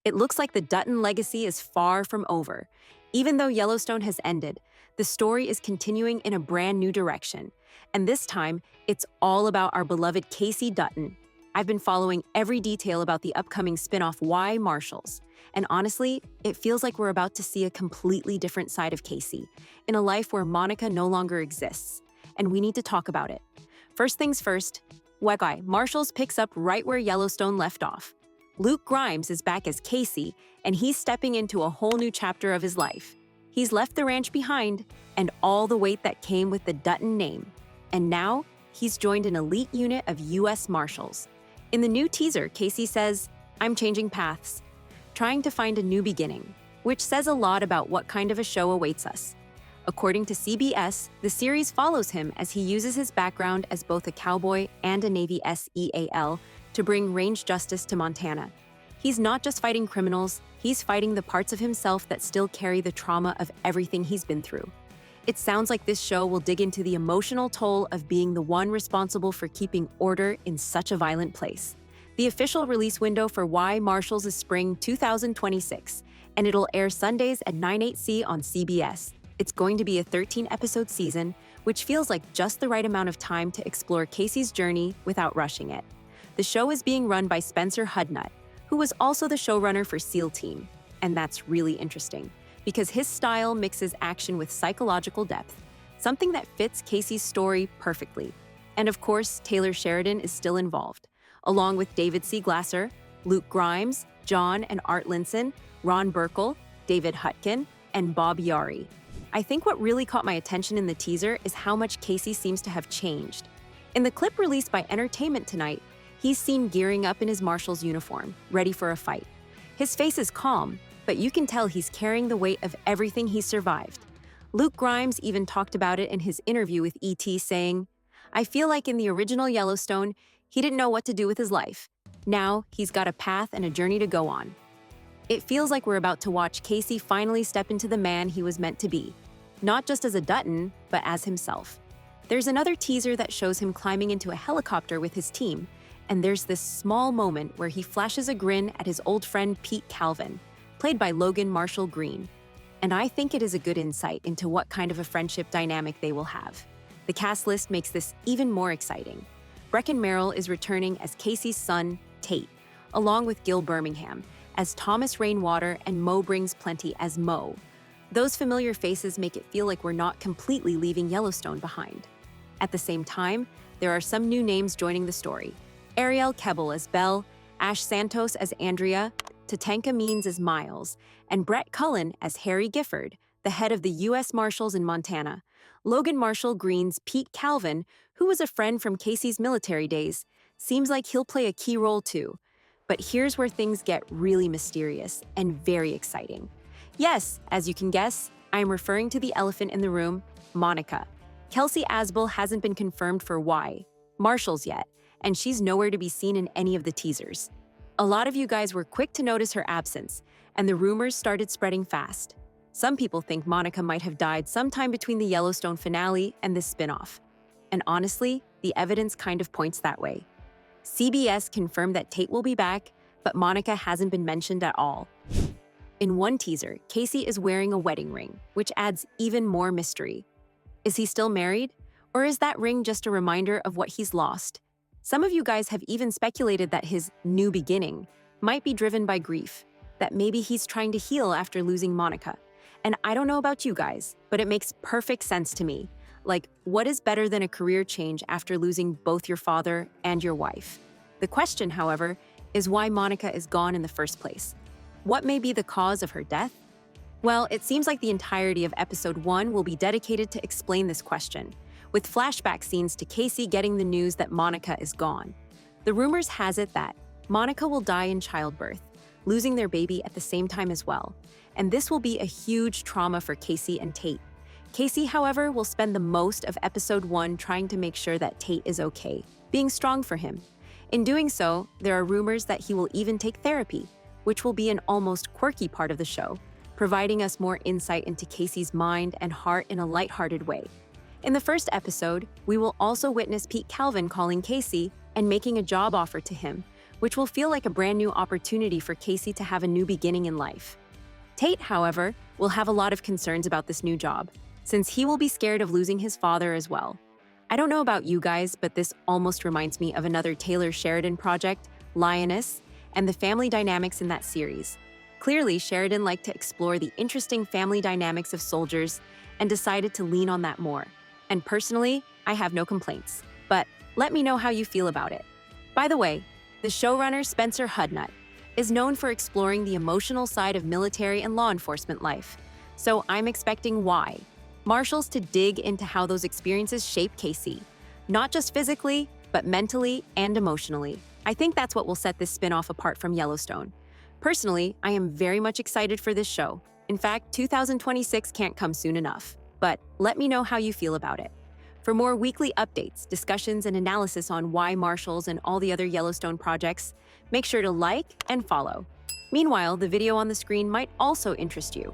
It looks like the Dutton legacy is far from over. Even though Yellowstone has ended, the story is continuing in a brand new direction. And this time, it's all about our beloved Kayce Dutton. I've been following every detail about the upcoming spin-off Why Marshals. And honestly, it feels like we're about to see a completely different side of Kayce, in a life where Monica no longer exists. And we need to talk about it. First things first, Why Marshals picks up right where Yellowstone left off. Luke Grimes is back as Kayce, and he's stepping into a whole new chapter of his life. He's left the ranch behind, and all the weight that came with the Dutton name. And now, he's joined an elite unit of U.S. Marshals. In the new teaser, Kayce says, "I'm changing paths, trying to find a new beginning," which says a lot about what kind of a show awaits us. According to CBS, the series follows him as he uses his background as both a cowboy and a Navy SEAL to bring range justice to Montana. He's not just fighting criminals, he's fighting the parts of himself that still carry the trauma of everything he's been through. It sounds like this show will dig into the emotional toll of being the one responsible for keeping order in such a violent place. The official release window for Why Marshals is spring 2026, and it'll air Sundays at 9/8 on CBS. It's going to be a 13-episode season, which feels like just the right amount of time to explore Kayce's journey without rushing it. The show is being run by Spencer Hudnut, who was also the showrunner for SEAL Team. And that's really interesting, because his style mixes action with psychological depth, something that fits Kayce's story perfectly. And of course, Taylor Sheridan is still involved, along with David C. Glasser, Luke Grimes, John and Art Linson, Ron Burkle, David Hutkin, and Bob Yari. I think what really caught my attention in the teaser is how much Kayce seems to have changed. In the clip released by Entertainment Tonight, he's seen gearing up in his Marshals uniform, ready for a fight. His face is calm, but you can tell he's carrying the weight of everything he's survived. Luke Grimes even talked about it in his interview with ET, saying, "I feel like in the original Yellowstone, he didn't know what to do with his life. Now, he's got a path and a journey to go on." It feels like we're about to watch Kayce finally step into the man he was meant to be, not just as a Dutton, but as himself. There's another teaser that shows him climbing into a helicopter with his team, and there's this small moment where he flashes a grin at his old friend Pete Calvin, played by Logan Marshall Green. And I think it is a good insight into what kind of a friendship dynamic they will have. The cast list makes this even more exciting. Breckin Merrill is returning as Kayce's son, Tate, along with Gil Birmingham, as Thomas Rainwater, and Mo Brings Plenty as Mo. Those familiar faces make it feel like we're not completely leaving Yellowstone behind. At the same time, there are some new names joining the story. Ariel Kebble as Belle, Ash Santos as Andrea, Tatanka Means as Miles, and Brett Cullen as Harry Gifford, the head of the U.S. Marshals in Montana. Logan Marshall Green's Pete Calvin, who was a friend from Kayce's military days, seems like he'll play a key role too. But here's where things get really mysterious and very exciting. Yes, as you can guess, I'm referring to the elephant in the room, Monica. Kelsey Asbel hasn't been confirmed for Why Marshals yet, and she's nowhere to be seen in any of the teasers. A lot of you guys were quick to notice her absence, and the rumors started spreading fast. Some people think Monica might have died sometime between the Yellowstone finale and this spin-off. And honestly, the evidence kind of points that way. CBS confirmed that Tate will be back, but Monica hasn't been mentioned at all. In one teaser, Kayce is wearing a wedding ring, which adds even more mystery. Is he still married? Or is that ring just a reminder of what he's lost? Some of you guys have even speculated that his new beginning might be driven by grief, that maybe he's trying to heal after losing Monica. And I don't know about you guys, but it makes perfect sense to me. Like, what is better than a career change after losing both your father and your wife? The question, however, is why Monica is gone in the first place. What may be the cause of her death? Well, it seems like the entirety of episode 1 will be dedicated to explain this question, with flashback scenes to Kayce getting the news that Monica is gone. The rumors has it that Monica will die in childbirth, losing their baby at the same time as well. And this will be a huge trauma for Kayce and Tate. Kayce, however, will spend the most of episode 1 trying to make sure that Tate is okay, being strong for him. In doing so, there are rumors that he will even take therapy, which will be an almost quirky part of the show, providing us more insight into Kayce's mind and heart in a lighthearted way. In the first episode, we will also witness Pete Calvin calling Kayce and making a job offer to him, which will feel like a brand new opportunity for Kayce to have a new beginning in life. Tate, however, will have a lot of concerns about this new job, since he will be scared of losing his father as well. I don't know about you guys, but this almost reminds me of another Taylor Sheridan project, Lioness, and the family dynamics in that series. Clearly, Sheridan liked to explore the interesting family dynamics of soldiers and decided to lean on that more. And personally, I have no complaints, but let me know how you feel about it. By the way, the showrunner Spencer Hudnut is known for exploring the emotional side of military and law enforcement life, so I'm expecting Marshals to dig into how those experiences shape Kayce, not just physically, but mentally and emotionally. I think that's what will set this spin-off apart from Yellowstone. Personally, I am very much excited for this show. In fact, 2026 can't come soon enough. But let me know how you feel about it. For more weekly updates, discussions, and analysis on why Marshals and all the other Yellowstone projects, make sure to like and follow. Meanwhile, the video on the screen might also interest you.